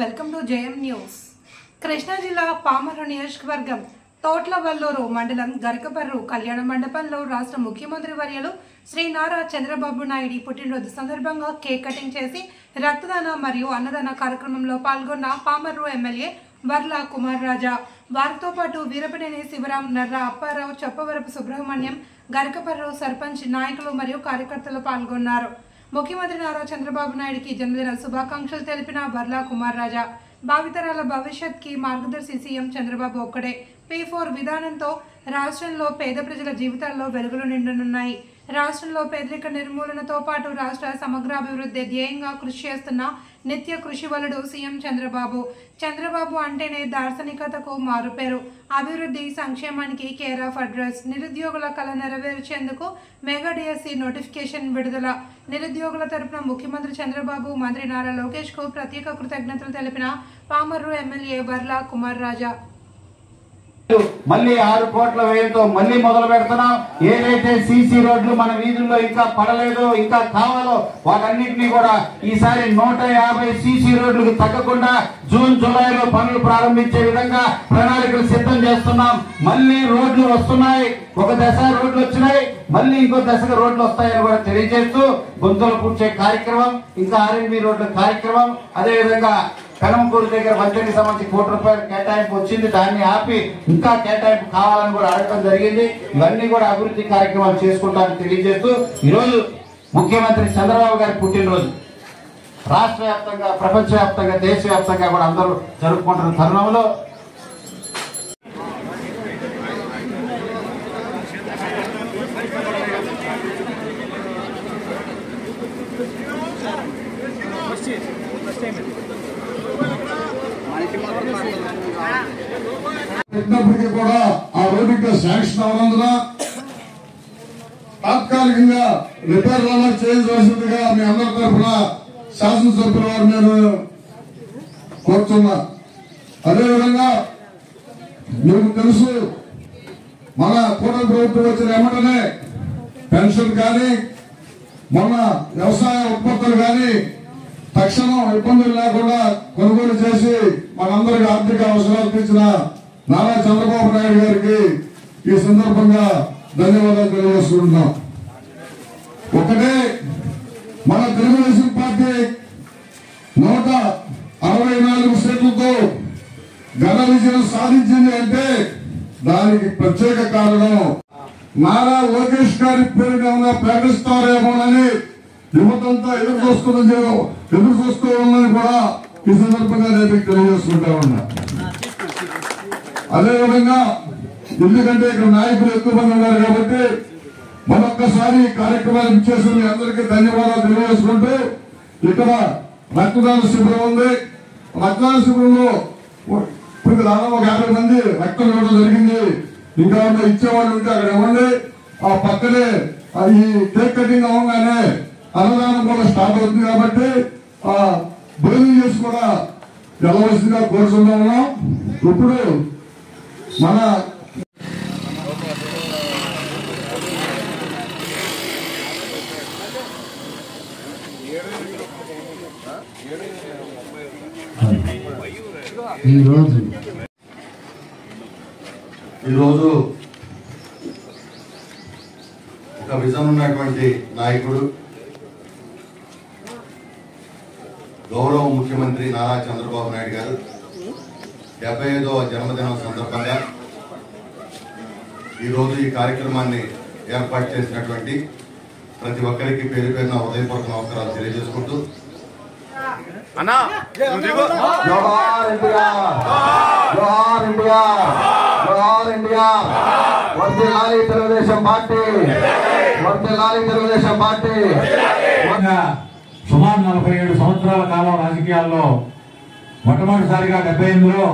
Welcome to JM news. Krishna జిల్లా పామరు నియోజకవర్గం తోట్లవల్లూరు మండలం గరికపర్రు కళ్యాణ మండపంలో రాష్ట్ర ముఖ్యమంత్రి వర్యులు శ్రీ నారా చంద్రబాబు నాయుడు పుట్టినరోజు సందర్భంగా కేక్ కటింగ్ చేసి రక్తదాన మరియు అన్నదాన కార్యక్రమంలో పాల్గొన్న పామర్రు ఎమ్మెల్యే వర్ల కుమార్ రాజా, వారితో పాటు వీరపనేని శివరాం, నర్ర అప్పారావు, చొప్పవరపు సుబ్రహ్మణ్యం, గరికపర్రు సర్పంచ్ నాయకులు మరియు కార్యకర్తలు పాల్గొన్నారు. ముఖ్యమంత్రి నారా చంద్రబాబు నాయుడుకి జన్మదిన శుభాకాంక్షలు తెలిపిన వర్ల కుమార్ రాజా, భావితరాల భవిష్యత్కి మార్గదర్శి సీఎం చంద్రబాబు ఒక్కడే. P4 విధానంతో రాష్ట్రంలో పేద ప్రజల జీవితాల్లో వెలుగులు నిండనున్నాయి. రాష్ట్రంలో పేదరిక నిర్మూలనతో పాటు రాష్ట్ర సమగ్రాభివృద్ధి ధ్యేయంగా కృషి చేస్తున్న నిత్య కృషివలుడు సీఎం చంద్రబాబు అంటేనే దార్శనికతకు మారుపేరు. అభివృద్ధి సంక్షేమానికి కేర్ ఆఫ్ అడ్రస్. నిరుద్యోగుల కళ నెరవేర్చేందుకు మెగా డిఎస్సి నోటిఫికేషన్ విడుదల. నిరుద్యోగుల తరపున ముఖ్యమంత్రి చంద్రబాబు, మంత్రి నారా లోకేష్ కు ప్రత్యేక కృతజ్ఞతలు తెలిపిన పామర్రు ఎమ్మెల్యే వర్ల కుమార్ రాజా. మళ్ళీ 6 కోట్ల వ్యయంతో మళ్ళీ మొదలు పెడుతున్నాం. ఏదైతే సీసీ రోడ్లు మన వీధుల్లో ఇంకా పడలేదు, ఇంకా కావాలో వాటన్నిటినీ కూడా ఈసారి 150 సీసీ రోడ్లకు తగ్గకుండా జూన్ జూలైలో పనులు ప్రారంభించే విధంగా ప్రణాళికలు సిద్ధం చేస్తున్నాం. మళ్ళీ రోడ్లు వస్తున్నాయి. ఒక దశ రోడ్లు వచ్చినాయి, మళ్ళీ ఇంకో దశగా రోడ్లు వస్తాయని కూడా తెలియజేస్తూ గొంతులు పూడ్చే కార్యక్రమం, ఇంకా ఆర్ఎన్బి రోడ్ల కార్యక్రమం, అదేవిధంగా కనమకూరు దగ్గర బడ్జెట్ కి సంబంధించి ₹1 కేటాయింపు వచ్చింది. దాన్ని ఆపి ఇంకా కేటాయింపు కావాలని కూడా అడగడం జరిగింది. ఇవన్నీ కూడా అభివృద్ధి కార్యక్రమాలు చేసుకుంటామని తెలియజేస్తూ ఈరోజు ముఖ్యమంత్రి చంద్రబాబు గారి పుట్టినరోజు రాష్ట్ర వ్యాప్తంగా, ప్రపంచ వ్యాప్తంగా, దేశవ్యాప్తంగా కూడా అందరూ జరుపుకుంటున్న తరుణంలో పెట్టినప్పటికీ కూడా ఆ రోడ్డు ఇంకా శాంక్షన్ అవనందున తాత్కాలికంగా రిపేర్ రన్నర్ చేయవలసిందిగా మీ అందరి తరఫున శాసనసభ్యుల వారు నేను కోరుతున్నా. అదేవిధంగా మీకు తెలుసు, మన కూటమి ప్రభుత్వం వచ్చిన వెంటనే పెన్షన్ కానీ, మొన్న వ్యవసాయ ఉత్పత్తులు కానీ తక్షణం ఇబ్బందులు లేకుండా కొనుగోలు చేసి మనందరికి ఆర్థిక అవసరాలు తీర్చిన నారా చంద్రబాబు నాయుడు గారికి ఈ సందర్భంగా ధన్యవాదాలు తెలియజేసుకుంటున్నాం. ఒకటే, మన తెలుగుదేశం పార్టీ 164 సీట్లతో ఘన విజయం సాధించింది అంటే దానికి ప్రత్యేక కారణం నారా లోకేష్ గారి పేరుని ఏమైనా ప్రకటిస్తారేమోనని యువతంతా ఎదురు చూస్తూ ఉందని కూడా ఈ సందర్భంగా నేను తెలియజేసుకుంటా ఉన్నా. అదేవిధంగా ఎందుకంటే ఇక్కడ నాయకులు ఎక్కువ మంది ఉన్నారు కాబట్టి మరొక్కసారి కార్యక్రమాన్ని చేసి మీ అందరికీ ధన్యవాదాలు తెలియజేసుకుంటూ, ఇక్కడ రక్తదాన శిబిరం ఉంది. రక్తదాన శిబిరంలో ఇప్పుడు దాదాపు 50 మంది రక్తం ఇవ్వడం జరిగింది. ఇంకా ఇచ్చేవాళ్ళు ఉంటే అక్కడ ఇవ్వండి. ఆ పక్కనే ఈ కేక్ కటింగ్ అవ్వగానే అన్నదానం కూడా స్టార్ట్ అవుతుంది కాబట్టి ఆ భోజనం చేసి కూడా వెళ్ళవలసిందిగా కోరుతున్నాము. ఇప్పుడు మన ఈరోజు ఒక విజన్ ఉన్నటువంటి నాయకుడు, గౌరవ ముఖ్యమంత్రి నారా చంద్రబాబు నాయుడు గారు 75వ జన్మదినం సందర్భంగా ఈరోజు ఈ కార్యక్రమాన్ని ఏర్పాటు చేసినటువంటి ప్రతి ఒక్కరికి పేరు పేరున హృదయపూర్వక నమస్కారాలు తెలియజేసుకుంటూ, తెలుగుదేశం పార్టీ సుమారు 47 సంవత్సరాల కాలం రాజకీయాల్లో మొట్టమొదటిసారిగా 78లో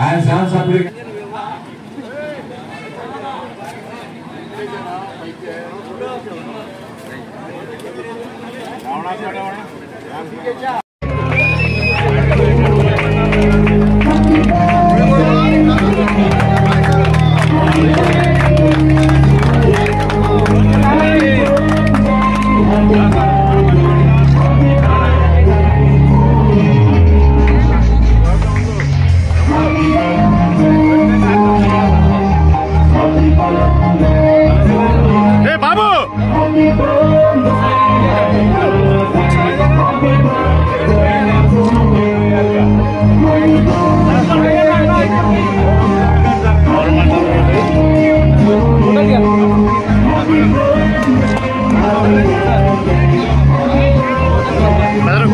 ఆయన శాసనసభ్యులు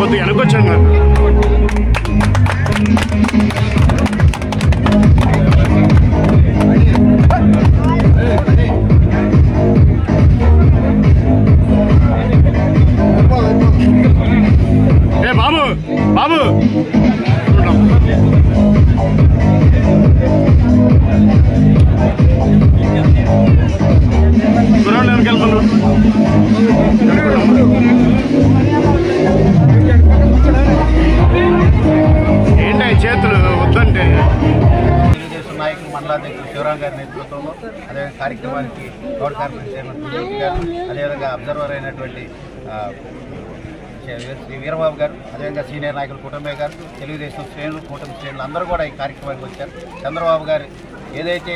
కొద్దిగా వెనకొచ్చాను. ఏ బాబు బాబు గ్రౌండ్ వెనకెళ్తున్నారు. ఏంటి చేతులు వద్దంటే తెలుగుదేశం నాయకులు మండలాధ్యక్షులు శివరాం గారి నేతృత్వంలో అదే కార్యక్రమానికి గౌడ్ కార్పొరేషన్ చైర్మన్ సునీల్ గారు, అదేవిధంగా అబ్జర్వర్ అయినటువంటి శ్రీ వీరబాబు గారు, అదేవిధంగా సీనియర్ నాయకులు కుటుంబే గారు, తెలుగుదేశం శ్రేణులు, కూటమి శ్రేణులు అందరూ కూడా ఈ కార్యక్రమానికి వచ్చారు. చంద్రబాబు గారు ఏదైతే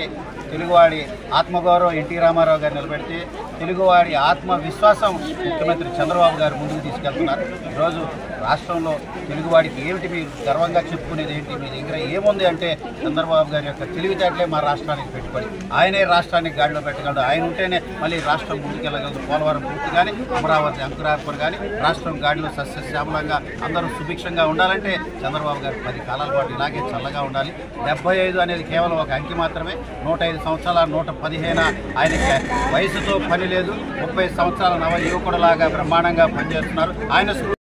తెలుగువాడి ఆత్మగౌరవం ఎన్టీ రామారావు గారు నిలబెడితే తెలుగువాడి ఆత్మవిశ్వాసం ముఖ్యమంత్రి చంద్రబాబు గారు ముందుకు తీసుకెళ్తున్నారు. ఈరోజు రాష్ట్రంలో తెలుగువాడికి ఏమిటి మీరు గర్వంగా చెప్పుకునేది ఏంటి, మీ దగ్గర ఏముంది అంటే చంద్రబాబు గారి యొక్క తెలివితేటలే మా రాష్ట్రానికి పెట్టుబడి. ఆయనే రాష్ట్రానికి గాడిలో పెట్టగలడు. ఆయన ఉంటేనే మళ్ళీ రాష్ట్రం ముందుకెళ్ళగలదు. పోలవరం పూర్తి కానీ, అమరావతి అంకురార్పణ కానీ రాష్ట్రం గాడిలో సస్యశ్యామలంగా అందరూ సుభిక్షంగా ఉండాలంటే చంద్రబాబు గారు 10 కాలాల పాటు ఇలాగే చల్లగా ఉండాలి. 75 అనేది కేవలం ఒక అంకి మాత్రమే. 105 సంవత్సరాల 115 ఆయనకి వయసుతో పని లేదు. 30 సంవత్సరాల నవ యువకుడులాగా బ్రహ్మాండంగా పనిచేస్తున్నారు. ఆయన